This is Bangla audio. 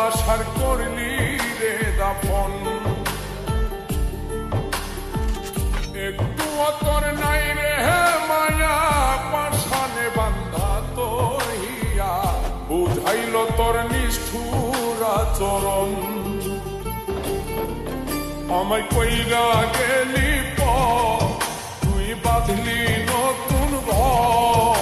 ভালোবাসার করলি রে দাফন। একটু অতর নাই রে মায়া, পাশানে বান্ধা তোর হিয়া, বুঝাইল তোর নিষ্ঠুর আচরণ। আমায় কইরা গেলি পর, তুই বাঁধলি নতুন ঘর।